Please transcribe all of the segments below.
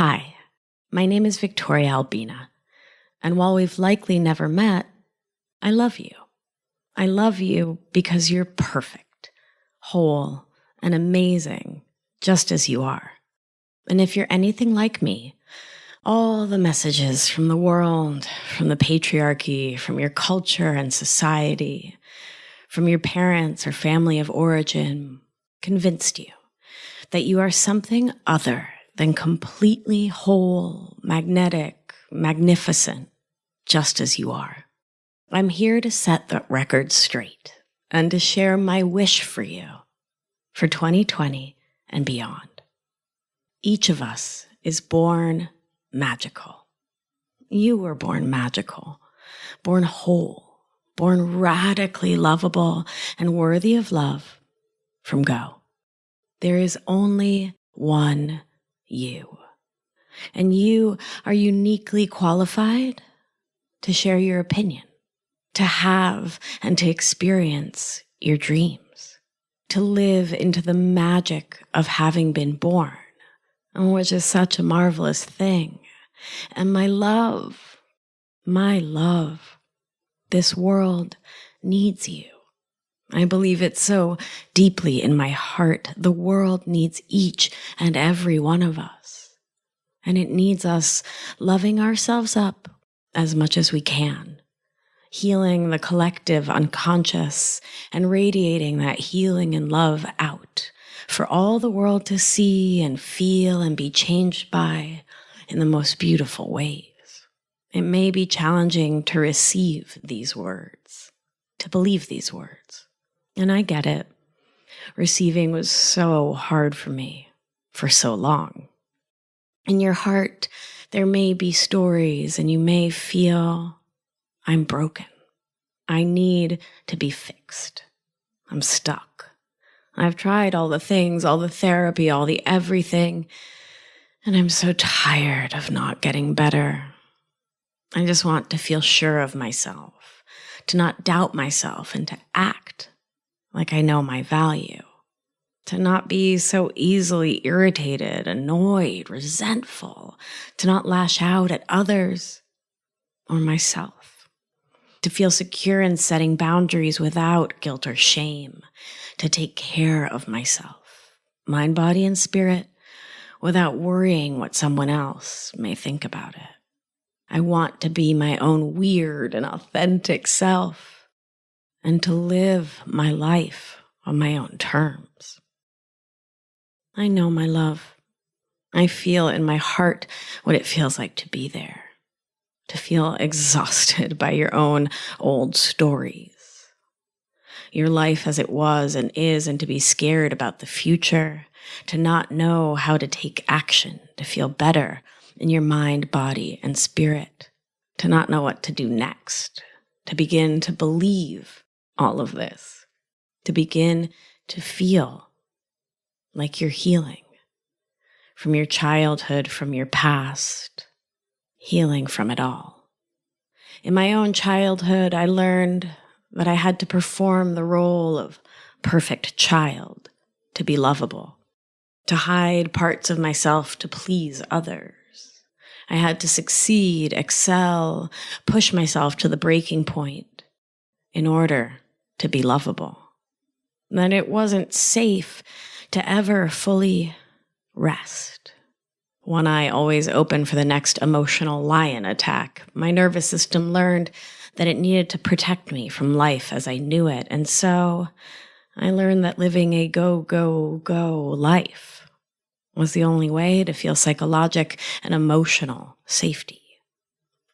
Hi, my name is Victoria Albina, and while we've likely never met, I love you. I love you because you're perfect, whole, and amazing, just as you are. And if you're anything like me, all the messages from the world, from the patriarchy, from your culture and society, from your parents or family of origin, convinced you that you are something other than completely whole, magnetic, magnificent, just as you are. I'm here to set the record straight and to share my wish for you for 2020 and beyond. Each of us is born magical. You were born magical, born whole, born radically lovable and worthy of love from go. There is only one you, and you are uniquely qualified to share your opinion, to have and to experience your dreams, to live into the magic of having been born, which is such a marvelous thing. And my love, this world needs you. I believe it so deeply in my heart. The world needs each and every one of us. And it needs us loving ourselves up as much as we can, healing the collective unconscious and radiating that healing and love out for all the world to see and feel and be changed by in the most beautiful ways. It may be challenging to receive these words, to believe these words. And I get it. Receiving was so hard for me for so long. In your heart, there may be stories and you may feel, I'm broken. I need to be fixed. I'm stuck. I've tried all the things, all the therapy, all the everything, and I'm so tired of not getting better. I just want to feel sure of myself, to not doubt myself, and to act like I know my value, to not be so easily irritated, annoyed, resentful, to not lash out at others or myself, to feel secure in setting boundaries without guilt or shame, to take care of myself, mind, body, and spirit, without worrying what someone else may think about it. I want to be my own weird and authentic self, and to live my life on my own terms. I know, my love. I feel in my heart what it feels like to be there, to feel exhausted by your own old stories, your life as it was and is, and to be scared about the future, to not know how to take action, to feel better in your mind, body, and spirit, to not know what to do next, to begin to believe all of this, to begin to feel like you're healing from your childhood, from your past, healing from it all. In my own childhood, I learned that I had to perform the role of perfect child to be lovable, to hide parts of myself to please others. I had to succeed, excel, push myself to the breaking point in order to be lovable. That it wasn't safe to ever fully rest. One eye always open for the next emotional lion attack. My nervous system learned that it needed to protect me from life as I knew it. And so I learned that living a go, go, go life was the only way to feel psychologic and emotional safety,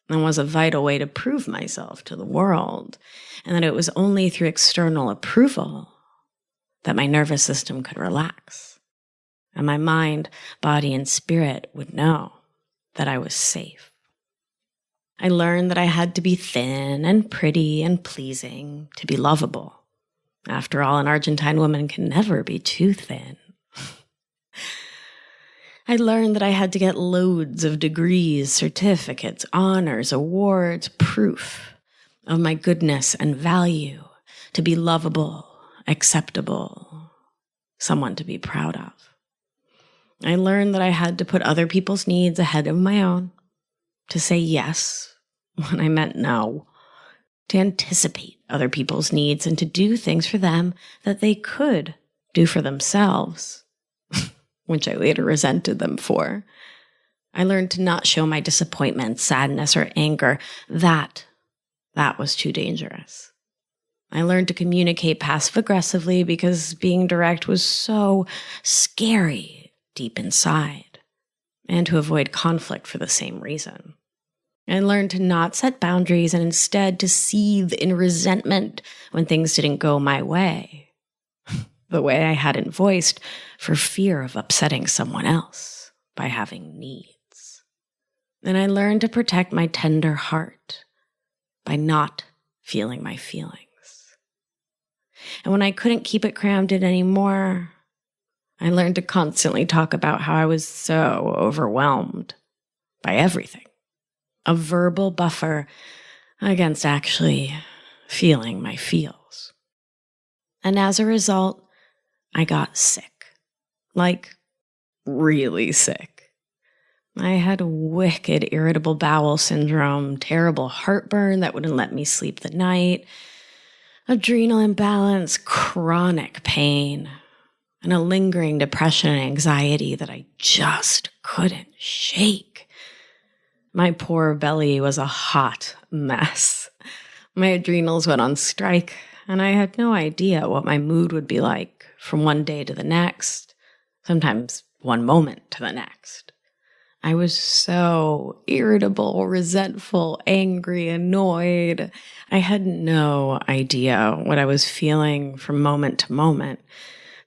and was a vital way to prove myself to the world, and that it was only through external approval that my nervous system could relax, and my mind, body, and spirit would know that I was safe. I learned that I had to be thin and pretty and pleasing to be lovable. After all, an Argentine woman can never be too thin. I learned that I had to get loads of degrees, certificates, honors, awards, proof of my goodness and value to be lovable, acceptable, someone to be proud of. I learned that I had to put other people's needs ahead of my own, to say yes when I meant no, to anticipate other people's needs and to do things for them that they could do for themselves, which I later resented them for. I learned to not show my disappointment, sadness, or anger. That was too dangerous. I learned to communicate passive-aggressively because being direct was so scary deep inside, and to avoid conflict for the same reason. I learned to not set boundaries and instead to seethe in resentment when things didn't go my way, the way I hadn't voiced for fear of upsetting someone else by having needs. And I learned to protect my tender heart by not feeling my feelings. And when I couldn't keep it crammed in anymore, I learned to constantly talk about how I was so overwhelmed by everything. A verbal buffer against actually feeling my feels. And as a result, I got sick. Like, really sick. I had wicked irritable bowel syndrome, terrible heartburn that wouldn't let me sleep the night, adrenal imbalance, chronic pain, and a lingering depression and anxiety that I just couldn't shake. My poor belly was a hot mess. My adrenals went on strike, and I had no idea what my mood would be like from one day to the next, sometimes one moment to the next. I was so irritable, resentful, angry, annoyed. I had no idea what I was feeling from moment to moment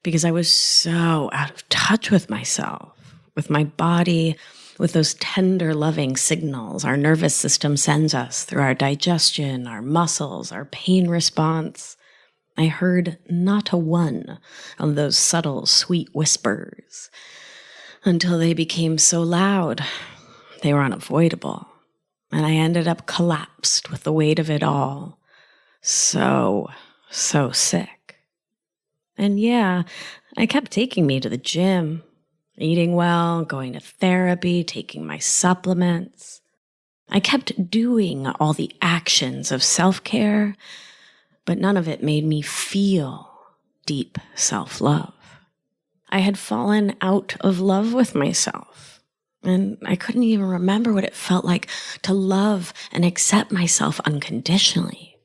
because I was so out of touch with myself, with my body, with those tender, loving signals our nervous system sends us through our digestion, our muscles, our pain response. I heard not a one of those subtle, sweet whispers until they became so loud they were unavoidable, and I ended up collapsed with the weight of it all. So sick. And yeah, I kept taking me to the gym, eating well, going to therapy, taking my supplements. I kept doing all the actions of self-care, but none of it made me feel deep self-love. I had fallen out of love with myself, and I couldn't even remember what it felt like to love and accept myself unconditionally,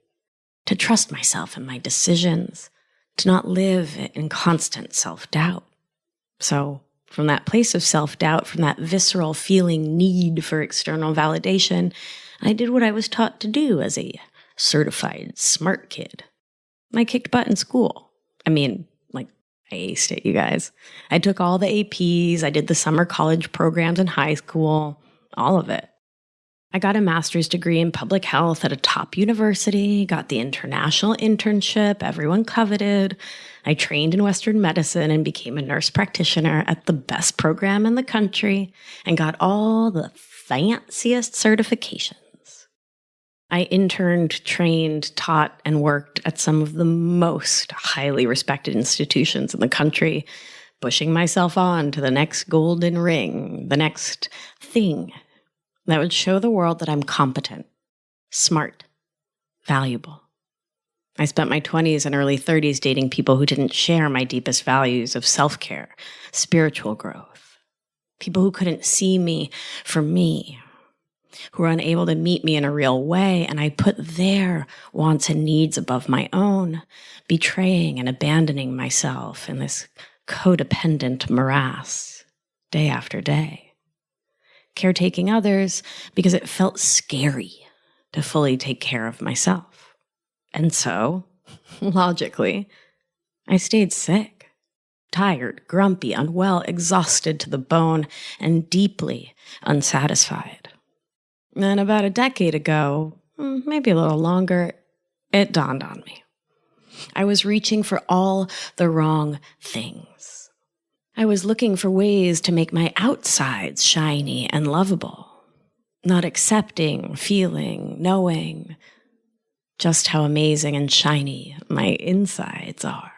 to trust myself and my decisions, to not live in constant self-doubt. So from that place of self-doubt, from that visceral feeling need for external validation, I did what I was taught to do as a certified smart kid. I kicked butt in school. I aced it, you guys. I took all the APs, I did the summer college programs in high school, all of it. I got a master's degree in public health at a top university, got the international internship everyone coveted. I trained in Western medicine and became a nurse practitioner at the best program in the country and got all the fanciest certifications. I interned, trained, taught, and worked at some of the most highly respected institutions in the country, pushing myself on to the next golden ring, the next thing that would show the world that I'm competent, smart, valuable. I spent my 20s and early 30s dating people who didn't share my deepest values of self-care, spiritual growth, people who couldn't see me for me, who were unable to meet me in a real way, and I put their wants and needs above my own, betraying and abandoning myself in this codependent morass day after day. Caretaking others because it felt scary to fully take care of myself. And so, logically, I stayed sick, tired, grumpy, unwell, exhausted to the bone, and deeply unsatisfied. And about a decade ago, maybe a little longer, it dawned on me. I was reaching for all the wrong things. I was looking for ways to make my outsides shiny and lovable, not accepting, feeling, knowing just how amazing and shiny my insides are.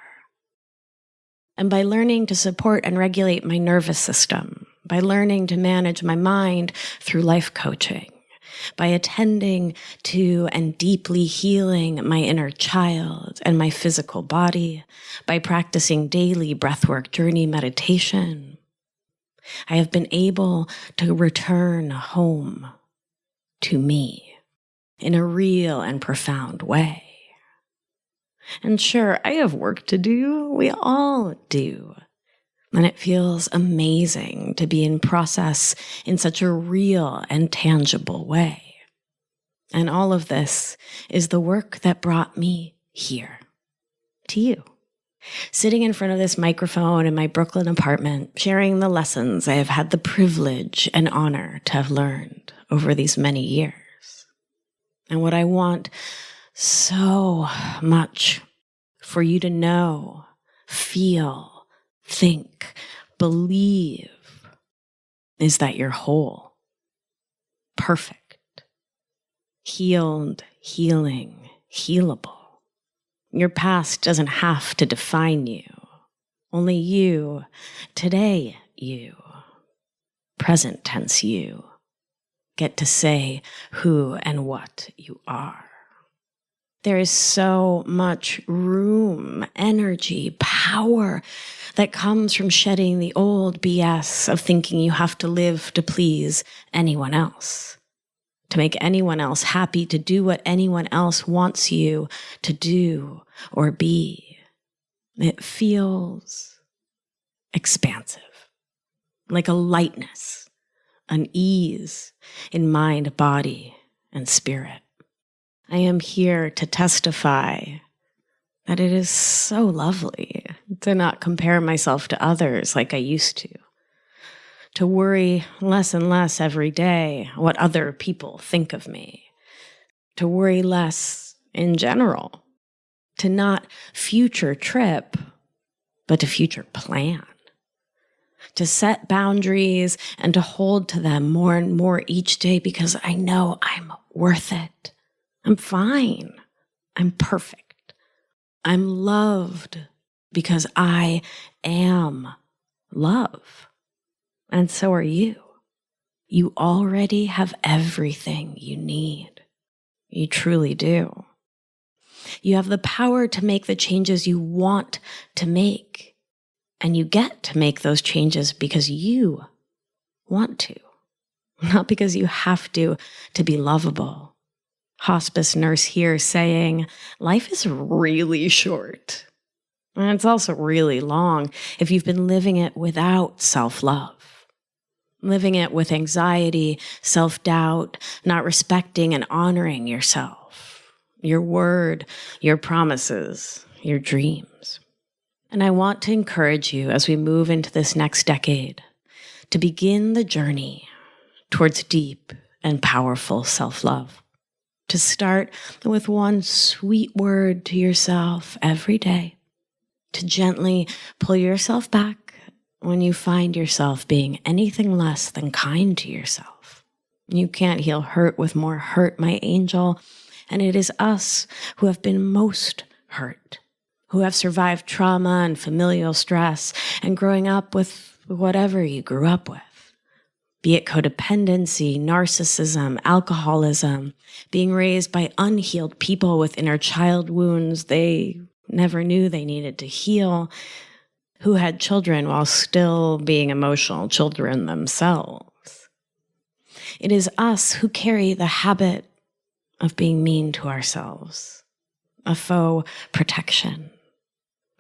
And by learning to support and regulate my nervous system, by learning to manage my mind through life coaching, by attending to and deeply healing my inner child and my physical body, by practicing daily breathwork journey meditation, I have been able to return home to me in a real and profound way. And sure, I have work to do. We all do. And it feels amazing to be in process in such a real and tangible way. And all of this is the work that brought me here, to you. Sitting in front of this microphone in my Brooklyn apartment, sharing the lessons I have had the privilege and honor to have learned over these many years. And what I want so much for you to know, feel, think, believe is that you're whole, perfect, healed, healing, healable. Your past doesn't have to define you. Only you, today you, present tense you, get to say who and what you are. There is so much room, energy, power that comes from shedding the old BS of thinking you have to live to please anyone else, to make anyone else happy, to do what anyone else wants you to do or be. It feels expansive, like a lightness, an ease in mind, body, and spirit. I am here to testify that it is so lovely to not compare myself to others like I used to worry less and less every day what other people think of me, to worry less in general, to not future trip, but to future plan, to set boundaries and to hold to them more and more each day because I know I'm worth it. I'm fine. I'm perfect. I'm loved because I am love. And so are you. You already have everything you need. You truly do. You have the power to make the changes you want to make. And you get to make those changes because you want to, not because you have to be lovable. Hospice nurse here saying, life is really short. And it's also really long if you've been living it without self-love, living it with anxiety, self-doubt, not respecting and honoring yourself, your word, your promises, your dreams. And I want to encourage you as we move into this next decade to begin the journey towards deep and powerful self-love. To start with one sweet word to yourself every day, to gently pull yourself back when you find yourself being anything less than kind to yourself. You can't heal hurt with more hurt, my angel, and it is us who have been most hurt, who have survived trauma and familial stress and growing up with whatever you grew up with. Be it codependency, narcissism, alcoholism, being raised by unhealed people with inner child wounds they never knew they needed to heal, who had children while still being emotional children themselves. It is us who carry the habit of being mean to ourselves, a faux protection,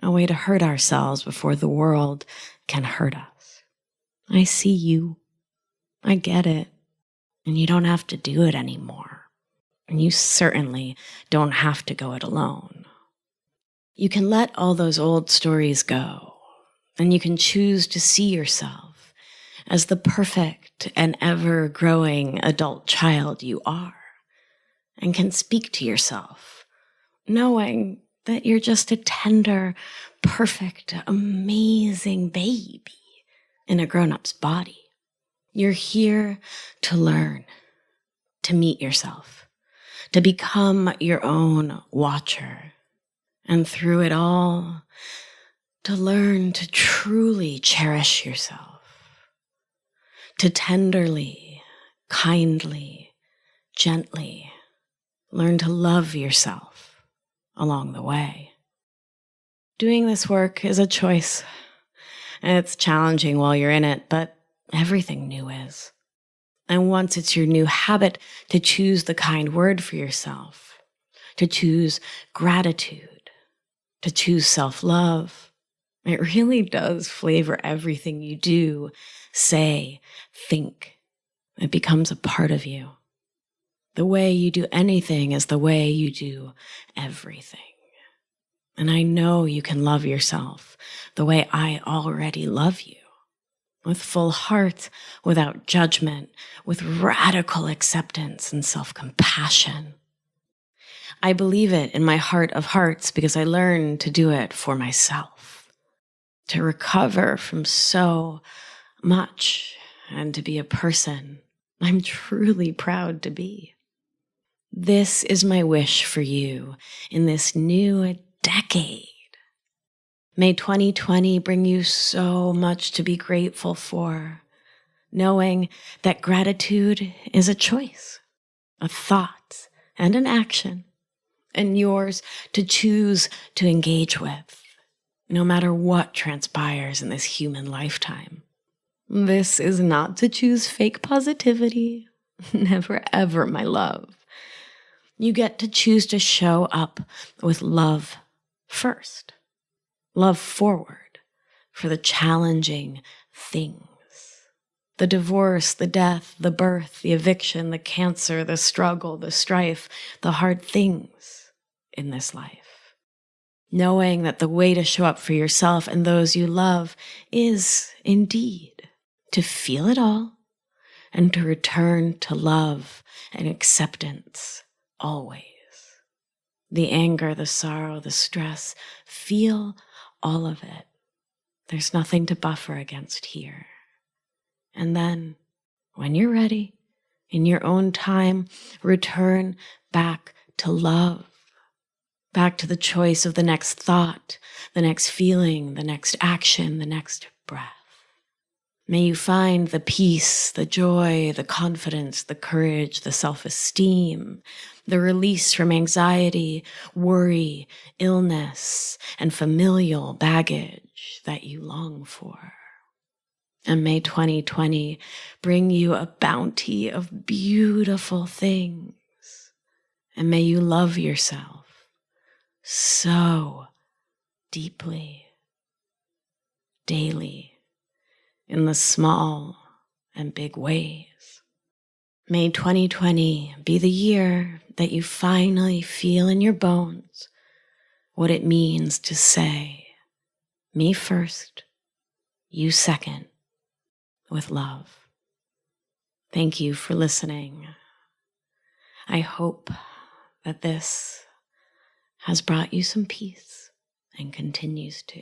a way to hurt ourselves before the world can hurt us. I see you. I get it. And you don't have to do it anymore. And you certainly don't have to go it alone. You can let all those old stories go, and you can choose to see yourself as the perfect and ever-growing adult child you are, and can speak to yourself, knowing that you're just a tender, perfect, amazing baby in a grown-up's body. You're here to learn, to meet yourself, to become your own watcher, and through it all, to learn to truly cherish yourself, to tenderly, kindly, gently learn to love yourself along the way. Doing this work is a choice. It's challenging while you're in it, but everything new is. And once it's your new habit to choose the kind word for yourself, to choose gratitude, to choose self-love, it really does flavor everything you do, say, think. It becomes a part of you. The way you do anything is the way you do everything. And I know you can love yourself the way I already love you, with full heart, without judgment, with radical acceptance and self-compassion. I believe it in my heart of hearts because I learned to do it for myself, to recover from so much and to be a person I'm truly proud to be. This is my wish for you in this new decade. May 2020 bring you so much to be grateful for, knowing that gratitude is a choice, a thought, and an action, and yours to choose to engage with, no matter what transpires in this human lifetime. This is not to choose fake positivity. Never ever, my love. You get to choose to show up with love first. Love forward for the challenging things. The divorce, the death, the birth, the eviction, the cancer, the struggle, the strife, the hard things in this life. Knowing that the way to show up for yourself and those you love is indeed to feel it all and to return to love and acceptance always. The anger, the sorrow, the stress, feel all of it. There's nothing to buffer against here. And then, when you're ready, in your own time, return back to love, back to the choice of the next thought, the next feeling, the next action, the next breath. May you find the peace, the joy, the confidence, the courage, the self-esteem, the release from anxiety, worry, illness, and familial baggage that you long for. And may 2020 bring you a bounty of beautiful things. And may you love yourself so deeply, daily, in the small and big ways. May 2020 be the year that you finally feel in your bones what it means to say, me first, you second, with love. Thank you for listening. I hope that this has brought you some peace and continues to.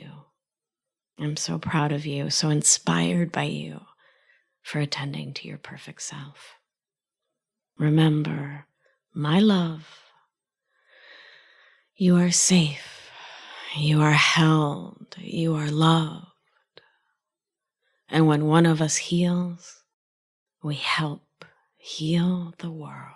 I'm so proud of you, so inspired by you for attending to your perfect self. Remember, my love, you are safe, you are held, you are loved. And when one of us heals, we help heal the world.